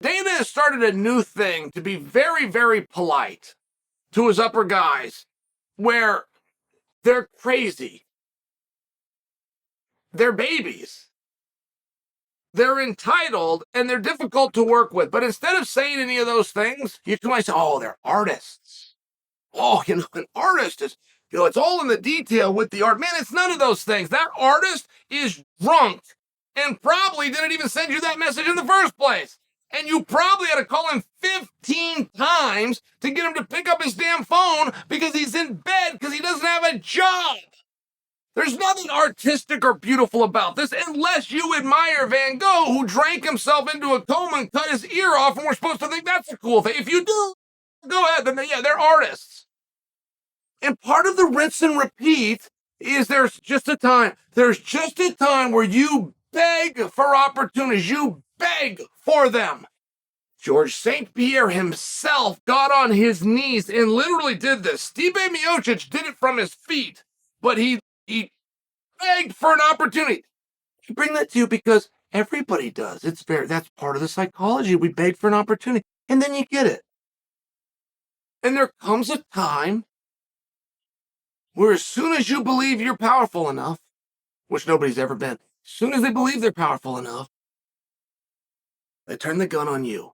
Dana has started a new thing to be very, very polite to his upper guys, where they're crazy. They're babies. They're entitled, and they're difficult to work with. But instead of saying any of those things, you can say, oh, they're artists. Oh, an artist is, it's all in the detail with the art. Man, it's none of those things. That artist is drunk and probably didn't even send you that message in the first place. And you probably had to call him 15 times to get him to pick up his damn phone because he's in bed because he doesn't have a job. There's nothing artistic or beautiful about this unless you admire Van Gogh, who drank himself into a coma and cut his ear off, and we're supposed to think that's a cool thing. If you do, go ahead. Then, yeah, they're artists. And part of the rinse and repeat is there's just a time where you beg for opportunities. You beg for them. George St. Pierre himself got on his knees and literally did this. Stipe Miocic did it from his feet, but he begged for an opportunity. I bring that to you because everybody does. That's part of the psychology. We beg for an opportunity, and then you get it. And there comes a time where as soon as you believe you're powerful enough, which nobody's ever been, as soon as they believe they're powerful enough, they turn the gun on you.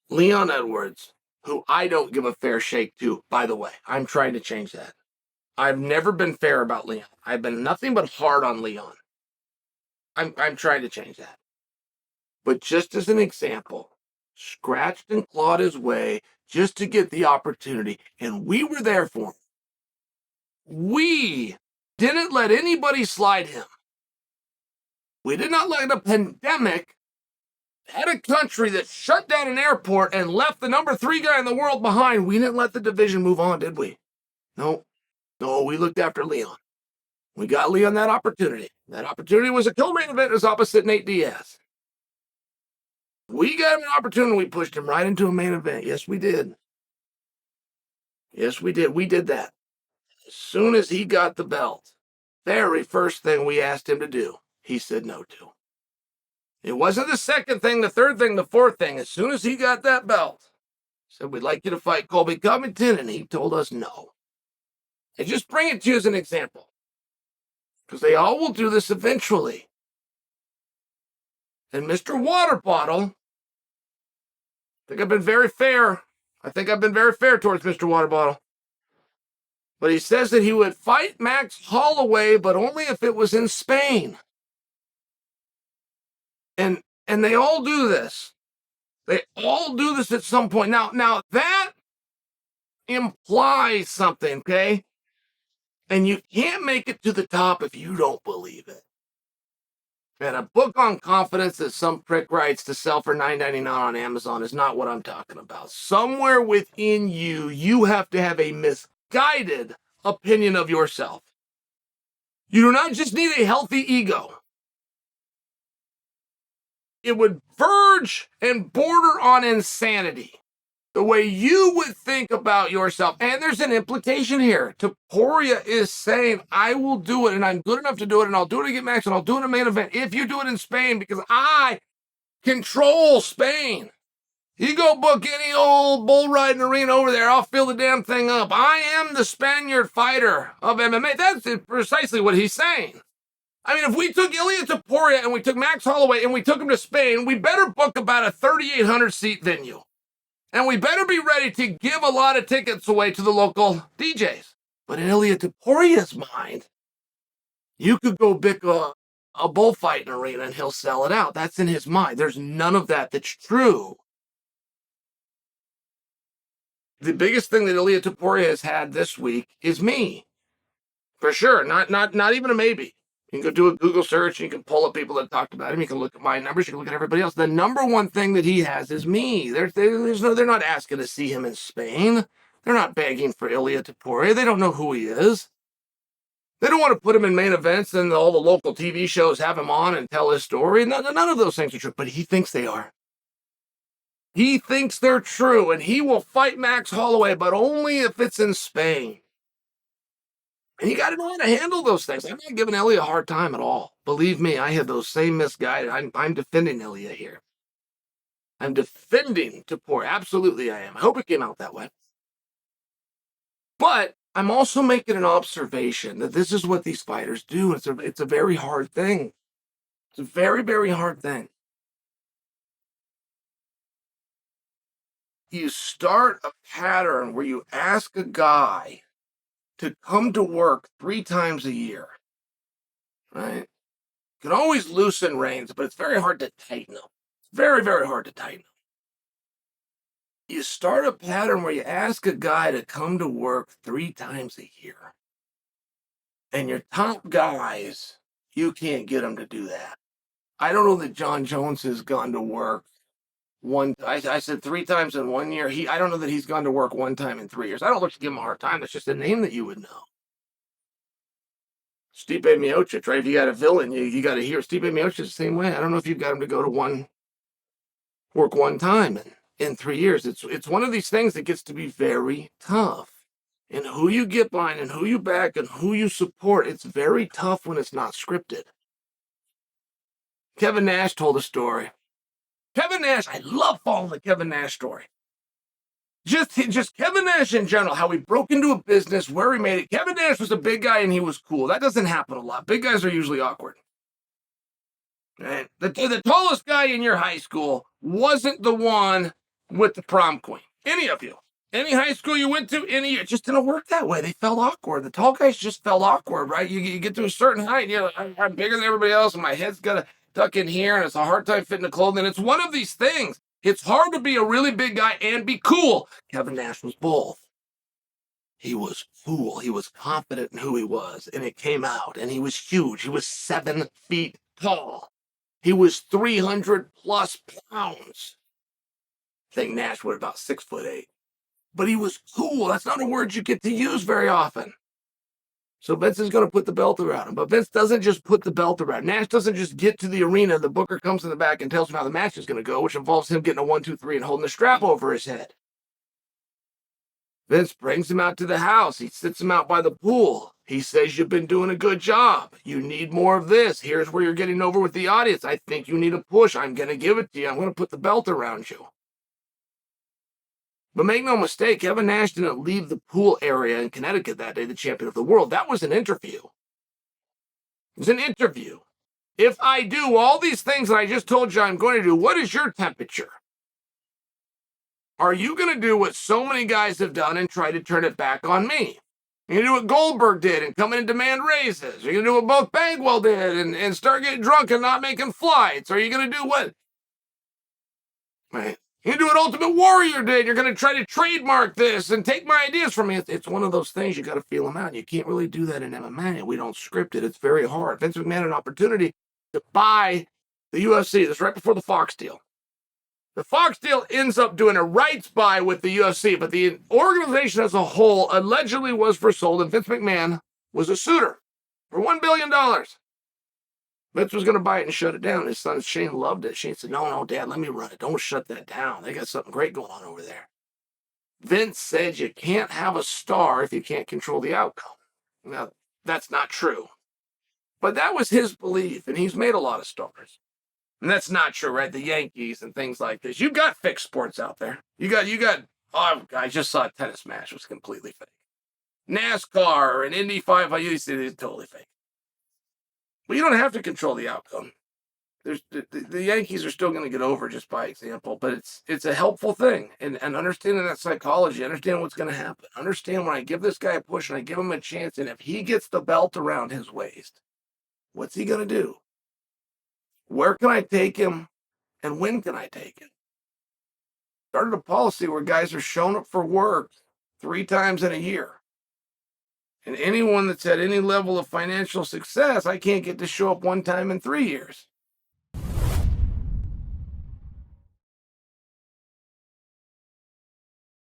Leon Edwards, who I don't give a fair shake to, by the way, I'm trying to change that. I've never been fair about Leon. I've been nothing but hard on Leon. I'm trying to change that. But just as an example, scratched and clawed his way just to get the opportunity, and we were there for him. We didn't let anybody slide him. We did not let a pandemic at a country that shut down an airport and left the number 3 guy in the world behind. We didn't let the division move on, did we? No, we looked after Leon. We got Leon that opportunity. That opportunity was a co-main event as opposite Nate Diaz. We got him an opportunity. We pushed him right into a main event. Yes, we did. Yes, we did. We did that. As soon as he got the belt, very first thing we asked him to do, he said no to. It wasn't the second thing, the third thing, the fourth thing. As soon as he got that belt, said, we'd like you to fight Colby Covington, and he told us no. And just bring it to you as an example, because they all will do this eventually. And Mr. Water Bottle, I think I've been very fair. Towards Mr. Water Bottle. But he says that he would fight Max Holloway, but only if it was in Spain. And they all do this. They all do this at some point. Now that implies something, okay? And you can't make it to the top if you don't believe it. And a book on confidence that some prick writes to sell for $9.99 on Amazon is not what I'm talking about. Somewhere within you, you have to have a misguided opinion of yourself. You do not just need a healthy ego. It would verge and border on insanity, the way you would think about yourself. And there's an implication here. Topuria is saying, I will do it, and I'm good enough to do it, and I'll do it against Max, and I'll do it in a main event if you do it in Spain, because I control Spain. You go book any old bull riding arena over there, I'll fill the damn thing up. I am the Spaniard fighter of MMA. That's precisely what he's saying. I mean, if we took Ilia Topuria and we took Max Holloway and we took him to Spain, we better book about a 3,800 seat venue. And we better be ready to give a lot of tickets away to the local DJs. But in Ilia Topuria's mind, you could go pick a bullfighting arena and he'll sell it out. That's in his mind. There's none of that that's true. The biggest thing that Ilia Topuria has had this week is me. For sure. Not even a maybe. You can go do a Google search, and you can pull up people that talked about him. You can look at my numbers, you can look at everybody else. The number one thing that he has is me. They're not asking to see him in Spain. They're not begging for Ilia Topuria. They don't know who he is. They don't want to put him in main events and all the local TV shows have him on and tell his story. None of those things are true, but he thinks they are. He thinks they're true, and he will fight Max Holloway, but only if it's in Spain. And you got to know how to handle those things. I'm not giving Ellie a hard time at all. Believe me, I had those same misguided. I'm defending Ilia here. I'm defending Topuria. Absolutely, I am. I hope it came out that way. But I'm also making an observation that this is what these fighters do. It's a very hard thing. It's a very, very hard thing. You start a pattern where you ask a guy to come to work 3 times a year, right? You can always loosen reins, but it's very hard to tighten them. It's very, very hard to tighten them. You start a pattern where you ask a guy to come to work 3 times a year. And your top guys, you can't get them to do that. I don't know that Jon Jones has gone to work I said 3 times in 1 year. I don't know that he's gone to work 1 time in 3 years. I don't look to give him a hard time. That's just a name that you would know. Stipe Miocic, right? If you got a villain, you got to hear Stipe Miocic the same way. I don't know if you've got him to go to work 1 time in 3 years. It's one of these things that gets to be very tough. And who you get behind and who you back and who you support, it's very tough when it's not scripted. Kevin Nash told a story. Kevin Nash, I love following the Kevin Nash story. Just Kevin Nash in general, how he broke into a business, where he made it. Kevin Nash was a big guy and he was cool. That doesn't happen a lot. Big guys are usually awkward. Right? The tallest guy in your high school wasn't the one with the prom queen. Any of you. Any high school you went to, it just didn't work that way. They felt awkward. The tall guys just felt awkward, right? You get to a certain height, and you're like, I'm bigger than everybody else, and my head's got to tuck in here, and it's a hard time fitting the clothing. It's one of these things. It's hard to be a really big guy and be cool. Kevin Nash was both. He was cool. He was confident in who he was, and it came out, and he was huge. He was 7 feet tall. He was 300 plus pounds. I think Nash was about 6'8". But he was cool. That's not a word you get to use very often. So Vince is going to put the belt around him. But Vince doesn't just put the belt around. Nash doesn't just get to the arena. The booker comes in the back and tells him how the match is going to go, which involves him getting a 1, 2, 3 and holding the strap over his head. Vince brings him out to the house. He sits him out by the pool. He says, you've been doing a good job. You need more of this. Here's where you're getting over with the audience. I think you need a push. I'm going to give it to you. I'm going to put the belt around you. But make no mistake, Kevin Nash didn't leave the pool area in Connecticut that day, the champion of the world. That was an interview. It was an interview. If I do all these things that I just told you I'm going to do, what is your temperature? Are you going to do what so many guys have done and try to turn it back on me? You're going to do what Goldberg did and come in and demand raises? You're going to do what both Bagwell did and start getting drunk and not making flights? Or are you going to do what? Right. You do what Ultimate Warrior did. You're going to try to trademark this and take my ideas from me. It's one of those things you got to feel them out. You can't really do that in MMA. We don't script it. It's very hard. Vince McMahon had an opportunity to buy the UFC. This right before the Fox deal. The Fox deal ends up doing a rights buy with the UFC, but the organization as a whole allegedly was for sold, and Vince McMahon was a suitor for $1 billion. Vince was going to buy it and shut it down. His son Shane loved it. Shane said, no, Dad, let me run it. Don't shut that down. They got something great going on over there. Vince said you can't have a star if you can't control the outcome. Now, that's not true. But that was his belief, and he's made a lot of stars. And that's not true, right? The Yankees and things like this. You've got fixed sports out there. You got, I just saw a tennis match. It was completely fake. NASCAR and Indy 500, it's totally fake. But you don't have to control the outcome. The Yankees are still going to get over just by example, but it's a helpful thing. And understanding that psychology, understanding what's going to happen. Understand when I give this guy a push and I give him a chance, and if he gets the belt around his waist, what's he going to do? Where can I take him, and when can I take him? Started a policy where guys are shown up for work 3 times in a year. And anyone that's at any level of financial success, I can't get to show up 1 time in 3 years.